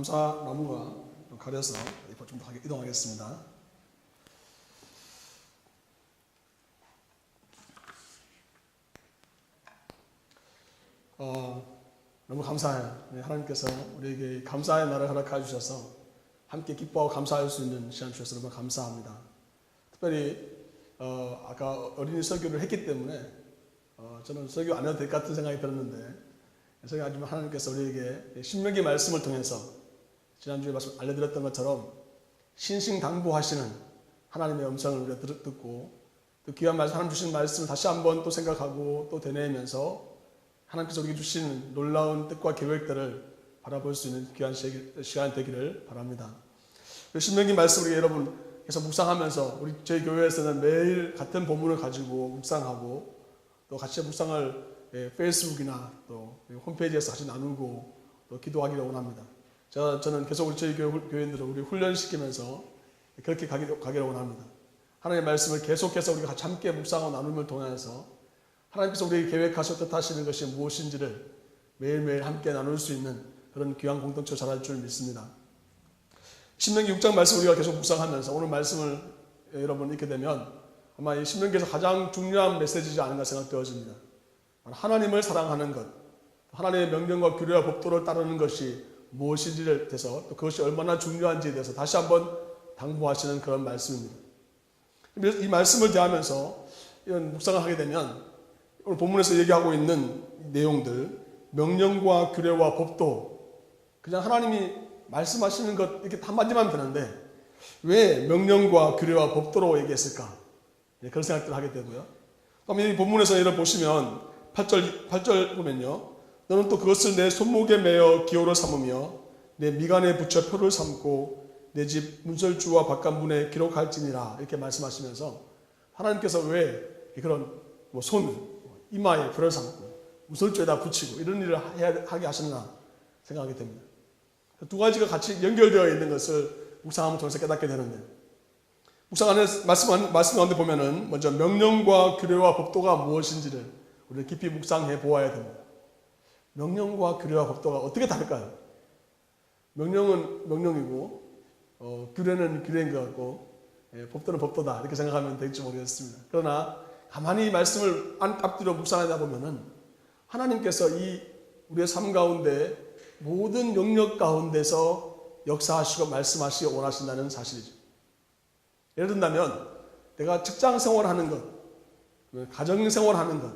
감사나무가 좀 가려서 좀 더 이동하겠습니다. 너무 감사해요. 하나님께서 우리에게 감사의 날을 허락해 주셔서 함께 기뻐하고 감사할 수 있는 시간 주셔서 너무 감사합니다. 특별히 아까 어린이 설교를 했기 때문에 저는 설교 안 해도 될 것 같은 생각이 들었는데, 하지만 하나님께서 우리에게 신명기 말씀을 통해서 지난주에 말씀 알려드렸던 것처럼 신신당부하시는 하나님의 음성을 우리가 듣고, 또 귀한 말씀, 하나님 주신 말씀을 다시 한번 또 생각하고 또 되뇌면서 하나님께서 우리에게 주신 놀라운 뜻과 계획들을 바라볼 수 있는 귀한 시간이 되기를 바랍니다. 신명기 말씀 우리 여러분께서 묵상하면서 저희 교회에서는 매일 같은 본문을 가지고 묵상하고, 또 같이 묵상을 페이스북이나 또 홈페이지에서 같이 나누고 또 기도하기를 원합니다. 저는 계속 저희 교인들을 우리 훈련시키면서 그렇게 가기를 원합니다. 하나님의 말씀을 계속해서 우리가 같이 함께 묵상하고 나눔을 통해서 하나님께서 우리에게 계획하셔 뜻하시는 것이 무엇인지를 매일매일 함께 나눌 수 있는 그런 귀한 공동체로 자랄 줄 믿습니다. 신명기 6장 말씀 우리가 계속 묵상하면서 오늘 말씀을 여러분 읽게 되면 아마 이 신명기에서 가장 중요한 메시지지 않은가 생각되어집니다. 하나님을 사랑하는 것, 하나님의 명령과 규례와 법도를 따르는 것이 무엇인지에 대해서, 또 그것이 얼마나 중요한지에 대해서 다시 한번 당부하시는 그런 말씀입니다. 이 말씀을 대하면서 이런 묵상을 하게 되면 오늘 본문에서 얘기하고 있는 내용들, 명령과 규례와 법도 그냥 하나님이 말씀하시는 것 이렇게 한마디만 되는데 왜 명령과 규례와 법도로 얘기했을까? 그런 생각들을 하게 되고요. 그럼 이 본문에서 예를 보시면 8절 보면요, 너는 또 그것을 내 손목에 매어 기호로 삼으며 내 미간에 붙여 표를 삼고 내 집 문설주와 바깥문에 기록할지니라, 이렇게 말씀하시면서 하나님께서 왜 그런 이마에 표를 삼고 문설주에다 붙이고 이런 일을 하게 하셨나 생각하게 됩니다. 두 가지가 같이 연결되어 있는 것을 묵상함을 통해서 깨닫게 되는데, 묵상 안에 말씀 가운데 보면은 먼저 명령과 규례와 법도가 무엇인지를 우리는 깊이 묵상해 보아야 됩니다. 명령과 규례와 법도가 어떻게 다를까요? 명령은 명령이고 규례는 규례인 것 같고 법도는 법도다, 이렇게 생각하면 될지 모르겠습니다. 그러나 가만히 말씀을 앞뒤로 묵상하다 보면은 하나님께서 이 우리의 삶 가운데 모든 영역 가운데서 역사하시고 말씀하시기 원하신다는 사실이죠. 예를 든다면 내가 직장 생활하는 것, 가정 생활하는 것,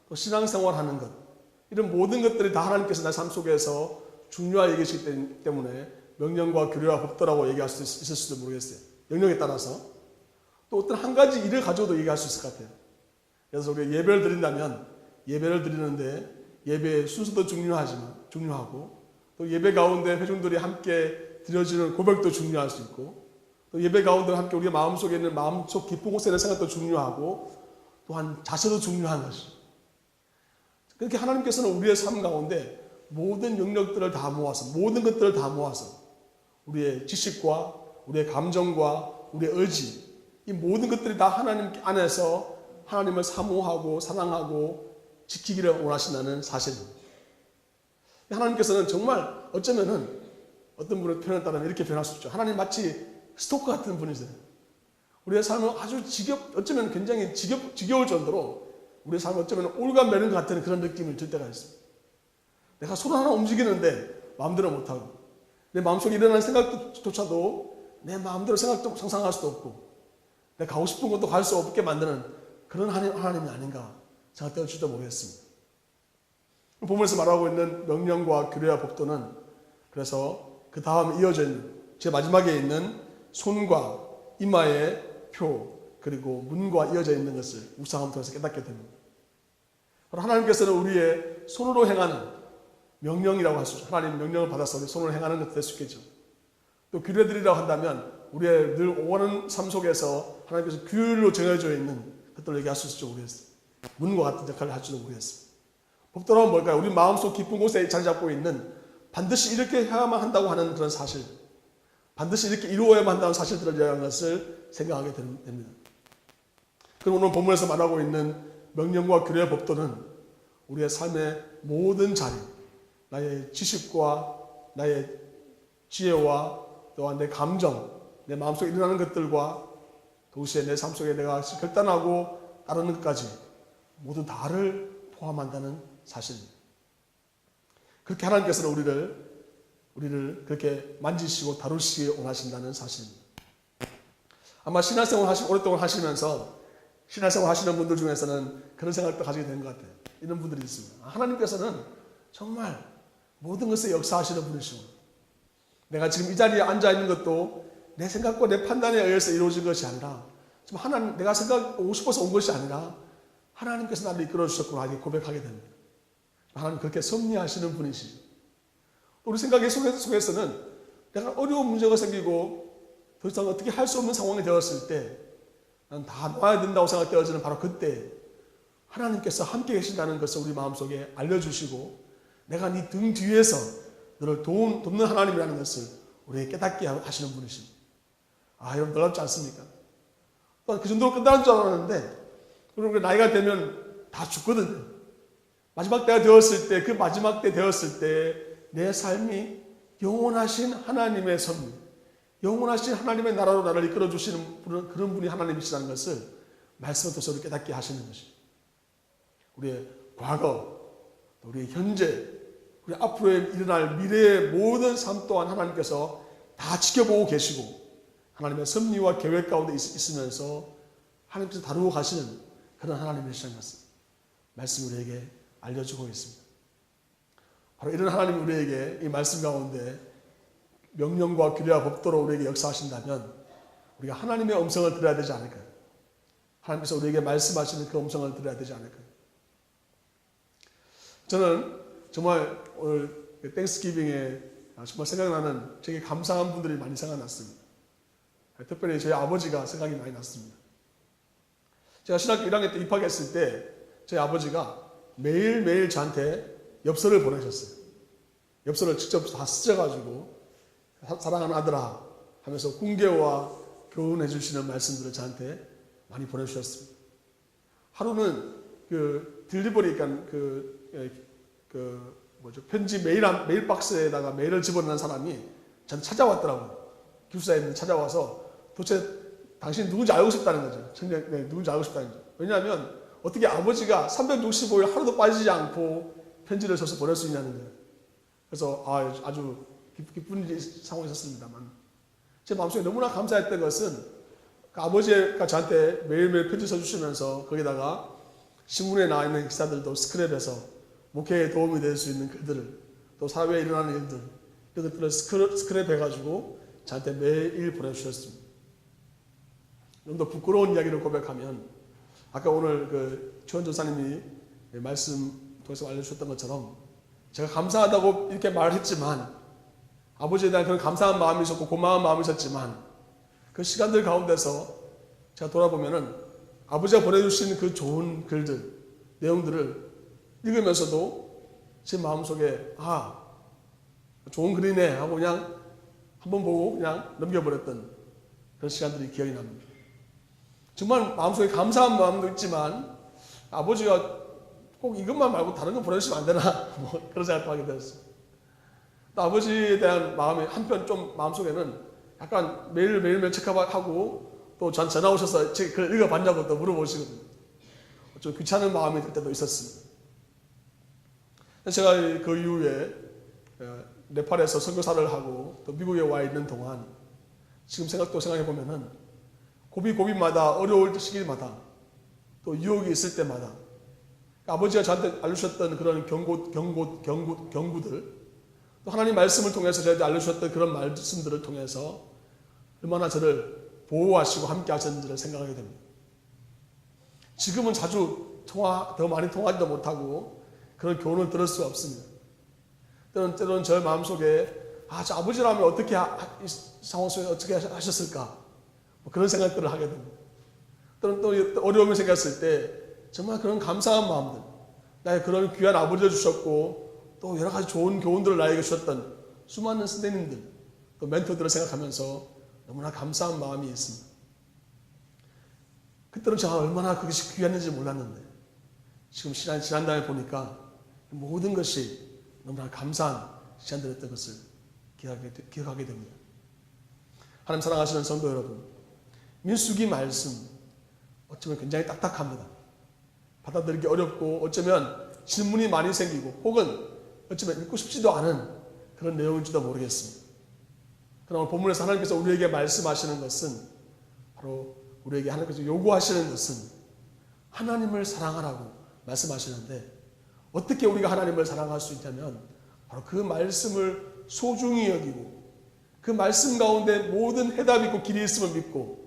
또 신앙 생활하는 것, 이런 모든 것들이 다 하나님께서 내 삶 속에서 중요한 얘기이기 때문에 명령과 규례와 법도라고 얘기할 수 있을 수도 모르겠어요. 영역에 따라서. 또 어떤 한 가지 일을 가져도 얘기할 수 있을 것 같아요. 그래서 우리가 예배를 드린다면 예배를 드리는데 예배의 순서도 중요하고, 또 예배 가운데 회중들이 함께 드려지는 고백도 중요할 수 있고, 또 예배 가운데 함께 우리의 마음속에 있는 마음속 깊은 곳에 있는 생각도 중요하고, 또한 자세도 중요한 것이. 그렇게 하나님께서는 우리의 삶 가운데 모든 영역들을 다 모아서, 모든 것들을 다 모아서 우리의 지식과 우리의 감정과 우리의 의지, 이 모든 것들이 다 하나님 안에서 하나님을 사모하고 사랑하고 지키기를 원하신다는 사실입니다. 하나님께서는 정말 어쩌면은 어떤 분의 표현에 따르면 이렇게 표현할 수 있죠. 하나님 마치 스토커 같은 분이세요. 우리의 삶은 아주 어쩌면 굉장히 지겨울 정도로 우리의 삶은 어쩌면 올가매는 것 같은 그런 느낌을 들 때가 있습니다. 내가 손 하나 움직이는데 마음대로 못하고, 내 마음속에 일어나는 생각조차도 내 마음대로 상상할 수도 없고, 내가 가고 싶은 곳도 갈 수 없게 만드는 그런 하나님이 아닌가 생각될지도 모르겠습니다. 본문에서 말하고 있는 명령과 규례와 법도는 그래서 그 다음 이어져 있는 제 마지막에 있는 손과 이마의 표, 그리고 문과 이어져 있는 것을 묵상함을 통해서 깨닫게 됩니다. 하나님께서는 우리의 손으로 행하는 명령이라고 할 수 있죠. 하나님 명령을 받아서 우리 손으로 행하는 것도 될 수 있겠죠. 또 규례들이라고 한다면 우리의 늘 오가는 삶 속에서 하나님께서 규율로 정해져 있는 것들을 얘기할 수 있을지 모르겠어요. 문과 같은 역할을 할지도 모르겠어요. 법도란 뭘까요? 우리 마음속 깊은 곳에 자리 잡고 있는 반드시 이렇게 해야만 한다고 하는 그런 사실, 반드시 이렇게 이루어야만 한다는 사실들을 위한 것을 생각하게 됩니다. 그럼 오늘 본문에서 말하고 있는 명령과 규례의 법도는 우리의 삶의 모든 자리, 나의 지식과 나의 지혜와 또한 내 감정, 내 마음속에 일어나는 것들과 동시에 내 삶 속에 내가 결단하고 따르는 것까지 모두 다를 포함한다는 사실입니다. 그렇게 하나님께서는 우리를 그렇게 만지시고 다루시기 원하신다는 사실입니다. 아마 신앙생활 오랫동안 하시면서 신앙생활 하시는 분들 중에서는 그런 생각도 가지게 된 것 같아요. 이런 분들이 있습니다. 하나님께서는 정말 모든 것에 역사하시는 분이시고, 내가 지금 이 자리에 앉아 있는 것도 내 생각과 내 판단에 의해서 이루어진 것이 아니라, 지금 하나님, 내가 생각하고 싶어서 온 것이 아니라 하나님께서 나를 이끌어 주셨구나 이렇게 고백하게 됩니다. 하나님 그렇게 섭리하시는 분이시죠. 우리 생각의 속에서는 내가 어려운 문제가 생기고 더 이상 어떻게 할 수 없는 상황이 되었을 때, 난 다 놓아야 된다고 생각되어지는 바로 그때 하나님께서 함께 계신다는 것을 우리 마음속에 알려주시고, 내가 네 등 뒤에서 너를 돕는 하나님이라는 것을 우리에게 깨닫게 하시는 분이십니다. 여러분 놀랍지 않습니까? 또 그 정도로 끝나는 줄 알았는데, 그리고 나이가 되면 다 죽거든요. 마지막 때가 되었을 때, 그 마지막 때 되었을 때 내 삶이 영원하신 하나님의 섭리, 영원하신 하나님의 나라로 나를 이끌어 주시는 그런 분이 하나님이시라는 것을 말씀을 통해서 우리 깨닫게 하시는 것입니다. 우리의 과거, 우리의 현재, 우리 앞으로 일어날 미래의 모든 삶 또한 하나님께서 다 지켜보고 계시고 하나님의 섭리와 계획 가운데 있으면서 하나님께서 다루고 가시는 그런 하나님이시라는 것을 말씀이 우리에게 알려주고 있습니다. 바로 이런 하나님이 우리에게 이 말씀 가운데 명령과 규례와 법도로 우리에게 역사하신다면 우리가 하나님의 음성을 들어야 되지 않을까요? 하나님께서 우리에게 말씀하시는 그 음성을 들어야 되지 않을까요? 저는 정말 오늘 땡스기빙에 정말 생각나는 되게 감사한 분들이 많이 생각났습니다. 특별히 저희 아버지가 생각이 많이 났습니다. 제가 신학교 1학년 때 입학했을 때 저희 아버지가 매일매일 저한테 엽서를 보내셨어요. 엽서를 직접 다 쓰셔가지고 사랑하는 아들아 하면서 궁계와 교훈해 주시는 말씀들을 저한테 많이 보내주셨습니다. 하루는 그 딜리버리, 편지 메일 박스에다가 메일을 집어넣는 사람이 저한테 찾아왔더라고요. 기숙사에 찾아와서 도대체 당신 누군지 알고 싶다는 거죠. 누군지 알고 싶다는 거죠. 왜냐하면 어떻게 아버지가 365일 하루도 빠지지 않고 편지를 써서 보낼 수 있냐는 거예요. 그래서 아주 기쁜 상황이 있었습니다만 제 마음속에 너무나 감사했던 것은 그 아버지가 저한테 매일매일 편지 써주시면서 거기다가 신문에 나와 있는 기사들도 스크랩해서 목회에 도움이 될 수 있는 글들을, 또 사회에 일어나는 일들, 이런 것들을 스크랩해가지고 저한테 매일 보내주셨습니다. 좀 더 부끄러운 이야기를 고백하면, 아까 오늘 그 최원 전사님이 말씀 통해서 알려주셨던 것처럼 제가 감사하다고 이렇게 말했지만, 아버지에 대한 그런 감사한 마음이 있었고 고마운 마음이 있었지만, 그 시간들 가운데서 제가 돌아보면은 아버지가 보내주신 그 좋은 글들, 내용들을 읽으면서도 제 마음속에 좋은 글이네 하고 그냥 한번 보고 그냥 넘겨버렸던 그런 시간들이 기억이 납니다. 정말 마음속에 감사한 마음도 있지만 아버지가 꼭 이것만 말고 다른 거 보내주시면 안 되나 그런 생각도 하게 되었어요. 또 아버지에 대한 마음이 한편 좀 마음속에는 약간 매일매일 체크하고 또 전 전화 오셔서 그걸 읽어봤냐고 또 물어보시거든요. 좀 귀찮은 마음이 들 때도 있었습니다. 제가 그 이후에 네팔에서 선교사를 하고 또 미국에 와 있는 동안 지금 생각해보면은 고비마다 어려울 시기마다 또 유혹이 있을 때마다 아버지가 저한테 알려주셨던 그런 경구들, 또 하나님 말씀을 통해서 저한테 알려주셨던 그런 말씀들을 통해서 얼마나 저를 보호하시고 함께 하셨는지를 생각하게 됩니다. 지금은 자주 더 많이 통하지도 못하고 그런 교훈을 들을 수가 없습니다. 때로는 저 마음속에 저 아버지라면 어떻게 이 상황 속에 어떻게 하셨을까 그런 생각들을 하게 됩니다. 때로는 또 어려움이 생겼을 때 정말 그런 감사한 마음들, 나의 그런 귀한 아버지를 주셨고 또 여러 가지 좋은 교훈들을 나에게 주셨던 수많은 선생님들, 또 멘토들을 생각하면서 너무나 감사한 마음이 있습니다. 그때는 제가 얼마나 그것이 귀했는지 몰랐는데 지금 시간이 지난 다음에 보니까 모든 것이 너무나 감사한 시간들이었던 것을 기억하게 됩니다. 하나님 사랑하시는 성도 여러분, 민수기 말씀 어쩌면 굉장히 딱딱합니다. 받아들이기 어렵고 어쩌면 질문이 많이 생기고 혹은 어쩌면 읽고 싶지도 않은 그런 내용일지도 모르겠습니다. 그러나 오늘 본문에서 하나님께서 우리에게 말씀하시는 것은 바로 우리에게 하나님께서 요구하시는 것은 하나님을 사랑하라고 말씀하시는데 어떻게 우리가 하나님을 사랑할 수 있냐면 바로 그 말씀을 소중히 여기고 그 말씀 가운데 모든 해답이 있고 길이 있음을 믿고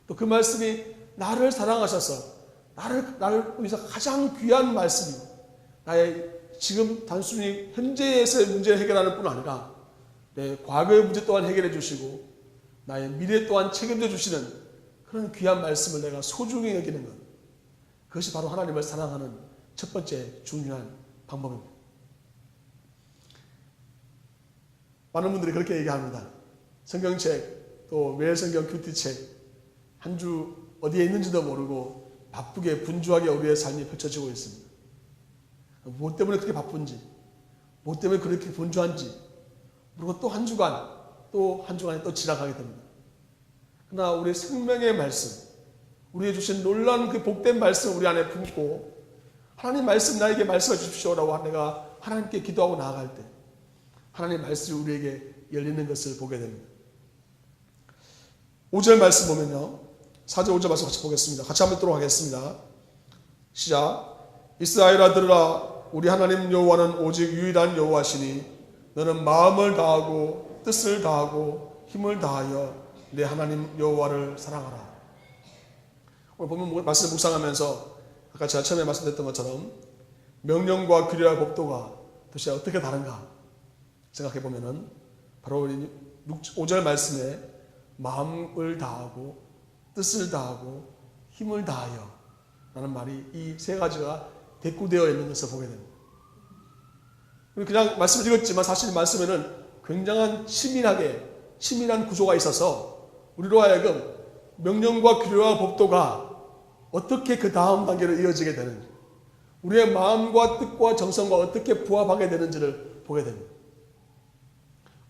또 그 말씀이 나를 사랑하셔서 나를 위해서 가장 귀한 말씀이고 나의 지금 단순히 현재에서의 문제를 해결하는 뿐 아니라 내 과거의 문제 또한 해결해 주시고 나의 미래 또한 책임져 주시는 그런 귀한 말씀을 내가 소중히 여기는 것, 그것이 바로 하나님을 사랑하는 첫 번째 중요한 방법입니다. 많은 분들이 그렇게 얘기합니다. 성경책, 또 매일 성경 큐티책 한 주 어디에 있는지도 모르고 바쁘게 분주하게 우리의 삶이 펼쳐지고 있습니다. 무엇 때문에 그렇게 바쁜지, 무엇 때문에 그렇게 분주한지 모르고 또 한 주간이 또 지나가게 됩니다. 그러나 우리 생명의 말씀, 우리에게 주신 놀라운 그 복된 말씀 우리 안에 품고 하나님 말씀 나에게 말씀해 주십시오라고 내가 하나님께 기도하고 나아갈 때 하나님 말씀이 우리에게 열리는 것을 보게 됩니다. 5절 말씀 보면요. 4절 5절 말씀 같이 보겠습니다. 같이 한번 읽도록 하겠습니다. 시작. 이스라엘아 들으라. 우리 하나님 여호와는 오직 유일한 여호와시니 너는 마음을 다하고 뜻을 다하고 힘을 다하여 내 하나님 여호와를 사랑하라. 오늘 보면 말씀 묵상하면서 아까 제가 처음에 말씀드렸던 것처럼 명령과 규례와 법도가 도대체 어떻게 다른가 생각해 보면은 바로 5절 말씀에 마음을 다하고 뜻을 다하고 힘을 다하여 라는 말이 이 세 가지가 대꾸되어 있는 것을 보게 됩니다. 그냥 말씀을 읽었지만 사실 말씀에는 굉장한 치밀한 구조가 있어서 우리로 하여금 명령과 규례와 법도가 어떻게 그 다음 단계로 이어지게 되는지, 우리의 마음과 뜻과 정성과 어떻게 부합하게 되는지를 보게 됩니다.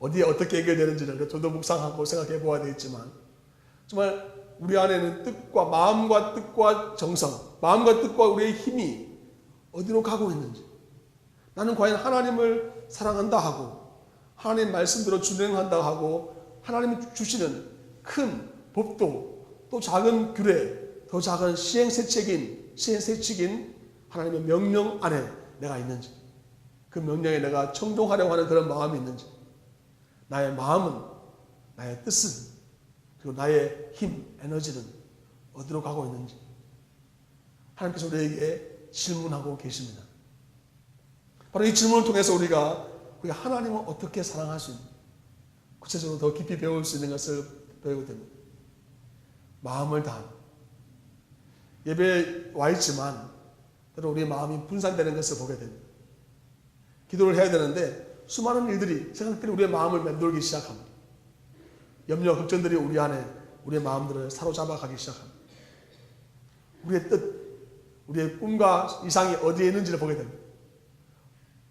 어디에 어떻게 연결되는지를 저도 묵상하고 생각해 보아야 되겠지만 정말 우리 안에는 뜻과 마음과 뜻과 정성, 마음과 뜻과 우리의 힘이 어디로 가고 있는지, 나는 과연 하나님을 사랑한다 하고 하나님 말씀대로 준행한다 하고 하나님이 주시는 큰 법도 또 작은 규례, 더 작은 시행세칙인 하나님의 명령 안에 내가 있는지, 그 명령에 내가 청종하려고 하는 그런 마음이 있는지, 나의 마음은, 나의 뜻은, 그리고 나의 힘, 에너지는 어디로 가고 있는지 하나님께서 우리에게 질문하고 계십니다. 바로 이 질문을 통해서 우리가 하나님을 어떻게 사랑할 수 있는, 구체적으로 더 깊이 배울 수 있는 것을 배우게 됩니다. 마음을 다한, 예배에 와 있지만 때로 우리의 마음이 분산되는 것을 보게 됩니다. 기도를 해야 되는데 수많은 일들이, 생각들이 우리의 마음을 맴돌기 시작합니다. 염려, 걱정들이 우리 안에 우리의 마음들을 사로잡아 가기 시작합니다. 우리의 뜻, 우리의 꿈과 이상이 어디에 있는지를 보게 됩니다.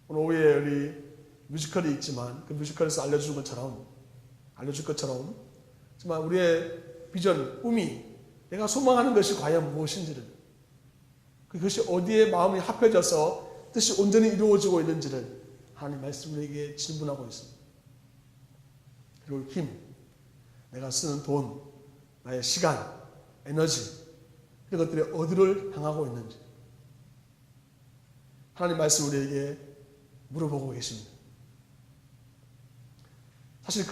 오늘 오후에 우리 뮤지컬이 있지만 그 뮤지컬에서 알려줄 것처럼 정말 우리의 비전, 꿈이, 내가 소망하는 것이 과연 무엇인지를, 그것이 어디에 마음이 합해져서 뜻이 온전히 이루어지고 있는지를 하나님 말씀 우리에게 질문하고 있습니다. 그리고 힘, 내가 쓰는 돈, 나의 시간, 에너지, 이런 것들이 어디를 향하고 있는지 하나님 말씀 우리에게 물어보고 계십니다. 사실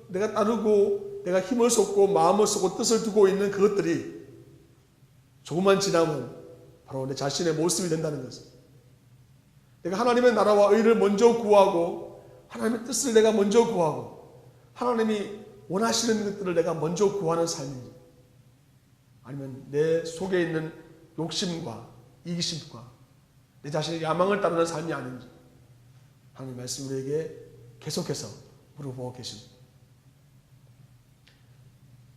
내가 따르고 내가 힘을 쏟고 마음을 쏟고 뜻을 두고 있는 그것들이 조금만 지나면 바로 내 자신의 모습이 된다는 것입니다. 내가 하나님의 나라와 의를 먼저 구하고 하나님의 뜻을 내가 먼저 구하고 하나님이 원하시는 것들을 내가 먼저 구하는 삶인지, 아니면 내 속에 있는 욕심과 이기심과 내 자신의 야망을 따르는 삶이 아닌지 하나님 말씀 우리에게 계속해서 물어보고 계십니다.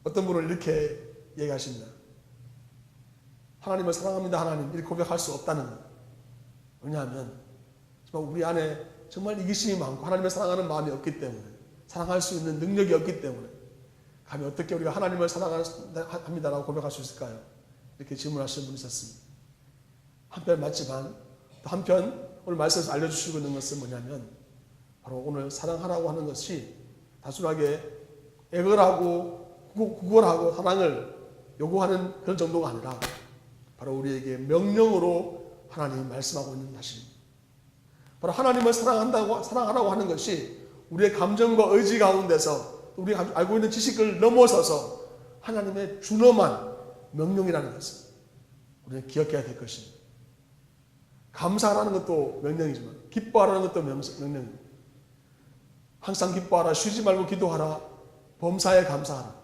어떤 분은 이렇게 얘기하십니다. 하나님을 사랑합니다 하나님, 이렇게 고백할 수 없다는 것. 왜냐하면 정말 우리 안에 정말 이기심이 많고 하나님을 사랑하는 마음이 없기 때문에 사랑할 수 있는 능력이 없기 때문에 감히 어떻게 우리가 하나님을 사랑합니다라고 고백할 수 있을까요? 이렇게 질문하시는 분이 있었습니다. 한편 맞지만 또 한편 오늘 말씀에서 알려주시고 있는 것은 뭐냐면 바로 오늘 사랑하라고 하는 것이 단순하게 애걸하고 구걸하고 사랑을 요구하는 그런 정도가 아니라 바로 우리에게 명령으로 하나님이 말씀하고 있는 것입니다. 바로 하나님을 사랑하라고 하는 것이 우리의 감정과 의지 가운데서 우리가 알고 있는 지식을 넘어서서 하나님의 준엄한 명령이라는 것을 우리는 기억해야 될 것입니다. 감사하라는 것도 명령이지만 기뻐하라는 것도 명령입니다. 항상 기뻐하라, 쉬지 말고 기도하라, 범사에 감사하라.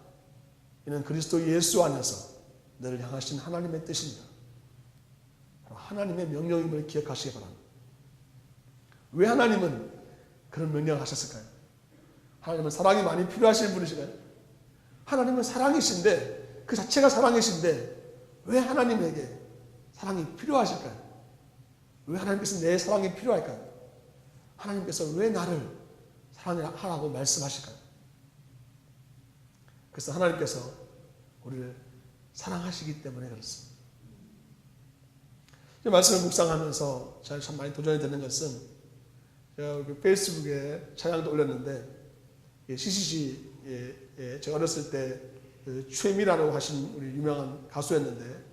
이는 그리스도 예수 안에서 너를 향하신 하나님의 뜻입니다. 하나님의 명령임을 기억하시기 바랍니다. 왜 하나님은 그런 명령을 하셨을까요? 하나님은 사랑이 많이 필요하신 분이시나요? 하나님은 사랑이신데 그 자체가 사랑이신데 왜 하나님에게 사랑이 필요하실까요? 왜 하나님께서 내 사랑이 필요할까요? 하나님께서 왜 나를 사랑하라고 말씀하실까요? 그래서 하나님께서 우리를 사랑하시기 때문에 그렇습니다. 이 말씀을 묵상하면서 제가 참 많이 도전이 되는 것은 제가 페이스북에 찬양도 올렸는데 CCC 제가 어렸을 때 최미라라고 하신 우리 유명한 가수였는데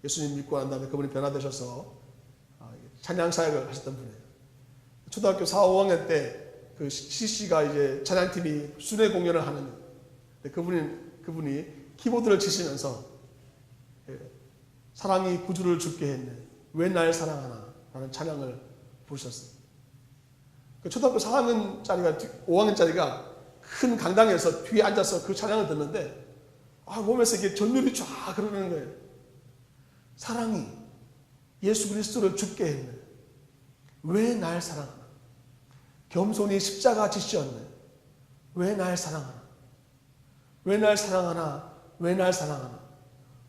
예수님 믿고 난 다음에 그분이 변화되셔서 찬양 사역을 하셨던 분이에요. 초등학교 4, 5학년 때 그 CC가 이제 찬양팀이 순회 공연을 하는 그분이 키보드를 치시면서 사랑이 구주를 죽게 했네. 왜 날 사랑하나? 라는 찬양을 부르셨어요. 초등학교 4학년짜리가 5학년짜리가 큰 강당에서 뒤에 앉아서 그 찬양을 듣는데 몸에서 이게 전율이 쫙 흐르는 거예요. 사랑이 예수 그리스도를 죽게 했네. 왜 날 사랑하나? 겸손히 십자가 지셨네. 왜 날 사랑하나? 왜 날 사랑하나? 왜 날 사랑하나?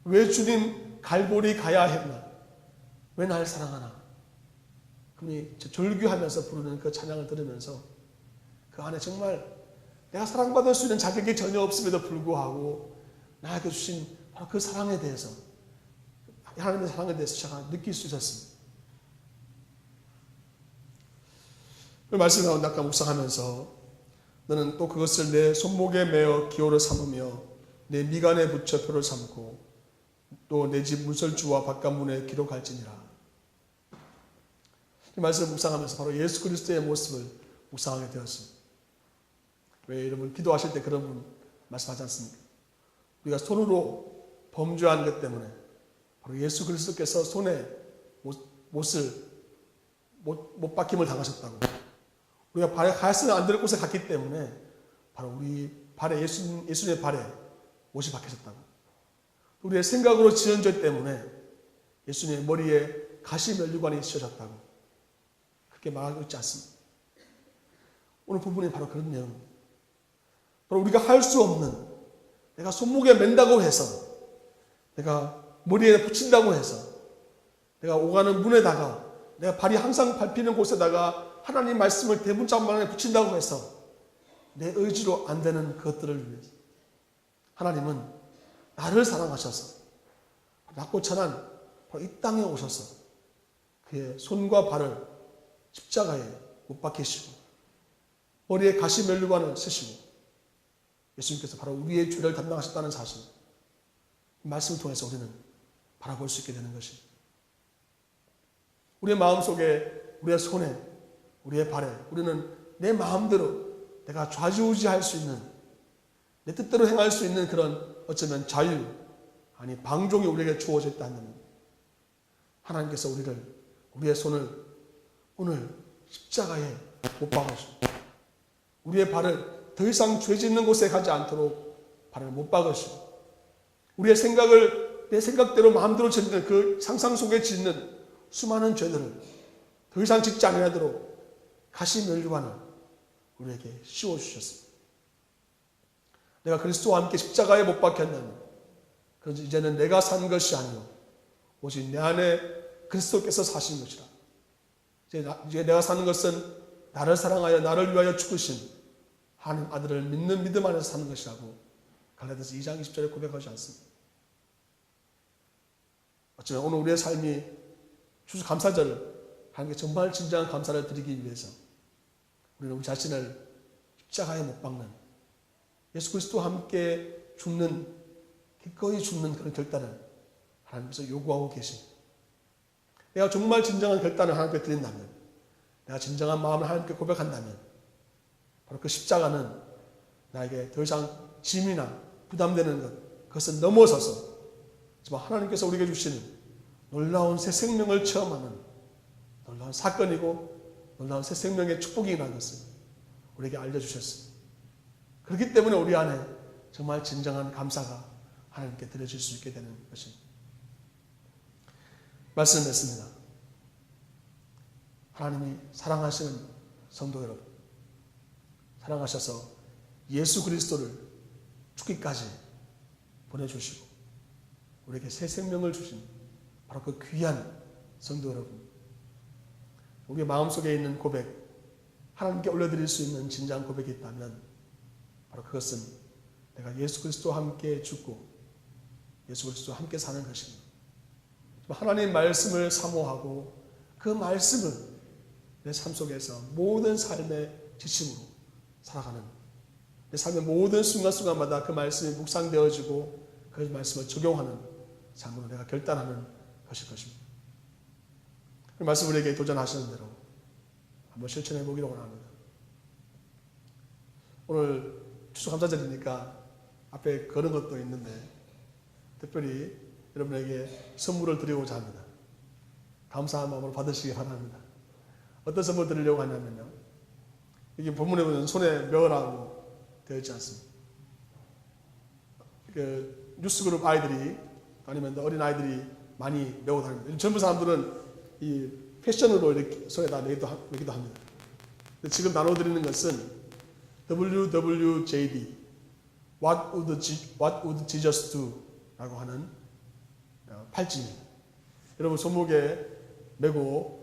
왜 주님 갈보리 가야 했나? 왜 날 사랑하나? 그분이 절규하면서 부르는 그 찬양을 들으면서 그 안에 정말 내가 사랑받을 수 있는 자격이 전혀 없음에도 불구하고 나에게 주신 바로 그 사랑에 대해서 하나님의 사랑에 대해서 제가 느낄 수 있었습니다. 그 말씀 가운데 아까 묵상하면서 너는 또 그것을 내 손목에 매어 기호를 삼으며 내 미간에 붙여 표를 삼고 또 내 집 문설주와 바깥문에 기록할지니라. 이 말씀을 묵상하면서 바로 예수 그리스도의 모습을 묵상하게 되었습니다. 왜 여러분 기도하실 때 그런 분 말씀하지 않습니까? 우리가 손으로 범죄한 것 때문에 바로 예수 그리스도께서 손에 못 박힘을 당하셨다고. 우리가 발에 가시는 안 될 곳에 갔기 때문에 바로 우리 발에 예수님의 발에 못이 박히셨다고. 우리의 생각으로 지은 죄 때문에 예수님의 머리에 가시 면류관이 씌워졌다고. 그렇게 말하고 있지 않습니다. 오늘 부분이 바로 그런 내용입니다. 바로 우리가 할 수 없는 내가 손목에 맨다고 해서 내가 머리에 붙인다고 해서 내가 오가는 문에다가 내가 발이 항상 밟히는 곳에다가 하나님 말씀을 대문짝만에 붙인다고 해서 내 의지로 안 되는 그것들을 위해서 하나님은 나를 사랑하셔서 낮고 찬한 이 땅에 오셔서 그의 손과 발을 십자가에 못 박히시고 머리에 가시 면류관을 쓰시고 예수님께서 바로 우리의 죄를 담당하셨다는 사실, 이 말씀을 통해서 우리는 바라볼 수 있게 되는 것입니다. 우리의 마음속에, 우리의 손에, 우리의 발에 우리는 내 마음대로 내가 좌지우지할 수 있는, 내 뜻대로 행할 수 있는 그런 어쩌면 자유, 아니 방종이 우리에게 주어져 있다는, 하나님께서 우리의 손을 오늘 십자가에 못 박으시고 우리의 발을 더 이상 죄 짓는 곳에 가지 않도록 발을 못 박으시고 우리의 생각을 내 생각대로 마음대로 짓는 그 상상 속에 짓는 수많은 죄들을 더 이상 짓지 아니하도록 가시 면류관을 우리에게 씌워주셨습니다. 내가 그리스도와 함께 십자가에 못 박혔나니 그런지 이제는 내가 산 것이 아니요 오직 내 안에 그리스도께서 사신 것이라. 이제 내가 사는 것은 나를 사랑하여 나를 위하여 죽으신 하나님 아들을 믿는 믿음 안에서 사는 것이라고 갈라디아서 2장 20절에 고백하지 않습니다. 어쩌면 오늘 우리의 삶이 추수감사절 하나님께 정말 진정한 감사를 드리기 위해서 우리는 우리 자신을 십자가에 못 박는 예수 그리스도와 함께 죽는 기꺼이 죽는 그런 결단을 하나님께서 요구하고 계십니다. 내가 정말 진정한 결단을 하나님께 드린다면, 내가 진정한 마음을 하나님께 고백한다면 바로 그 십자가는 나에게 더 이상 짐이나 부담되는 그것을 넘어서서 정말 하나님께서 우리에게 주시는 놀라운 새 생명을 체험하는 놀라운 사건이고 놀라운 새 생명의 축복이라는 것을 우리에게 알려주셨습니다. 그렇기 때문에 우리 안에 정말 진정한 감사가 하나님께 드려질 수 있게 되는 것입니다. 말씀했습니다. 하나님이 사랑하시는 성도 여러분, 사랑하셔서 예수 그리스도를 죽기까지 보내주시고 우리에게 새 생명을 주신 바로 그 귀한 성도 여러분, 우리의 마음속에 있는 고백, 하나님께 올려드릴 수 있는 진정한 고백이 있다면 바로 그것은 내가 예수 그리스도와 함께 죽고 예수 그리스도와 함께 사는 것입니다. 하나님의 말씀을 사모하고 그 말씀을 내 삶 속에서 모든 삶의 지침으로 살아가는, 내 삶의 모든 순간순간마다 그 말씀이 묵상되어지고 그 말씀을 적용하는 삶으로 내가 결단하는 것일 것입니다. 그 말씀 우리에게 도전하시는 대로 한번 실천해 보기를 원합니다. 오늘 추수감사절이니까 앞에 그런 것도 있는데 특별히 여러분에게 선물을 드리고자 합니다. 감사한 마음으로 받으시기 바랍니다. 어떤 선물 드리려고 하냐면요, 이게 본문에 보면 손에 메어라고 되어 있지 않습니까? 그 뉴스그룹 아이들이 아니면 어린 아이들이 많이 메고 다닙니다. 젊은 사람들은 이 패션으로 이렇게 손에다 메기도 합니다. 근데 지금 나눠드리는 것은 WWJD, What would Jesus do? 라고 하는 팔찌입니다. 여러분 손목에 메고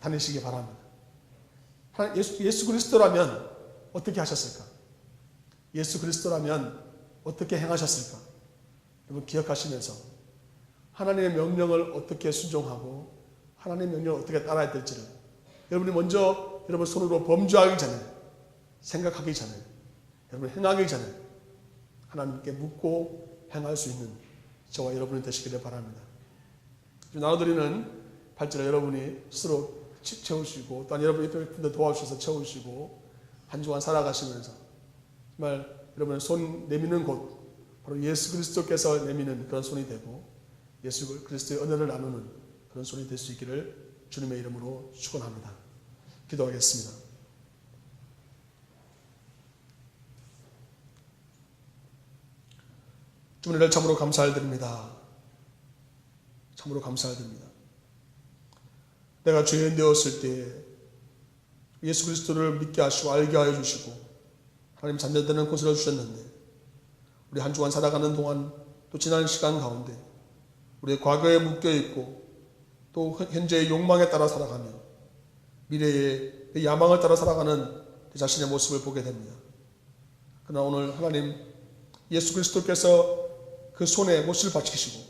다니시기 바랍니다. 예수 그리스도라면 어떻게 하셨을까? 예수 그리스도라면 어떻게 행하셨을까? 여러분 기억하시면서 하나님의 명령을 어떻게 순종하고 하나님의 명령을 어떻게 따라야 될지를 여러분이 먼저 여러분 손으로 범죄하기 전에, 생각하기 전에, 여러분 행하기 전에 하나님께 묻고 행할 수 있는 저와 여러분이 되시기를 바랍니다. 나눠드리는 팔찌를 여러분이 스스로 채우시고 또한 여러분이 또 도와주셔서 채우시고 한 주간 살아가시면서 정말 여러분의 손 내미는 곳 바로 예수 그리스도께서 내미는 그런 손이 되고 예수 그리스도의 은혜를 나누는 그런 손이 될 수 있기를 주님의 이름으로 축원합니다. 기도하겠습니다. 주님을 참으로 감사드립니다. 참으로 감사드립니다. 내가 죄인 되었을 때 예수 그리스도를 믿게 하시고 알게 하여 주시고 하나님 잠자되는 곳을 주셨는데 우리 한 주간 살아가는 동안 또 지난 시간 가운데 우리의 과거에 묶여있고 또 현재의 욕망에 따라 살아가며 미래의 야망을 따라 살아가는 내 자신의 모습을 보게 됩니다. 그러나 오늘 하나님 예수 그리스도께서 그 손에 못을 박히시고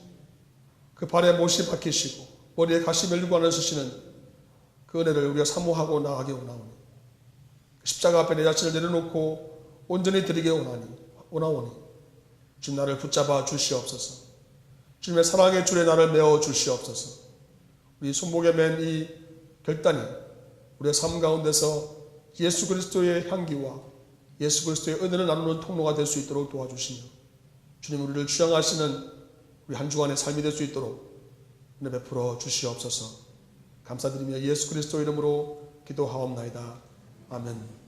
그 발에 못이 박히시고 머리에 가시 멜류관을 쓰시는 그 은혜를 우리가 사모하고 나가게 원하오니 십자가 앞에 내 자신을 내려놓고 온전히 드리게 원하오니 주님 나를 붙잡아 주시옵소서. 주님의 사랑의 줄에 나를 메어 주시옵소서. 우리 손목에 맨 이 결단이 우리의 삶 가운데서 예수 그리스도의 향기와 예수 그리스도의 은혜를 나누는 통로가 될 수 있도록 도와주시며 주님 우리를 주장하시는 우리 한 주간의 삶이 될 수 있도록 은혜 베풀어 주시옵소서. 감사드리며 예수 그리스도 이름으로 기도하옵나이다. 아멘.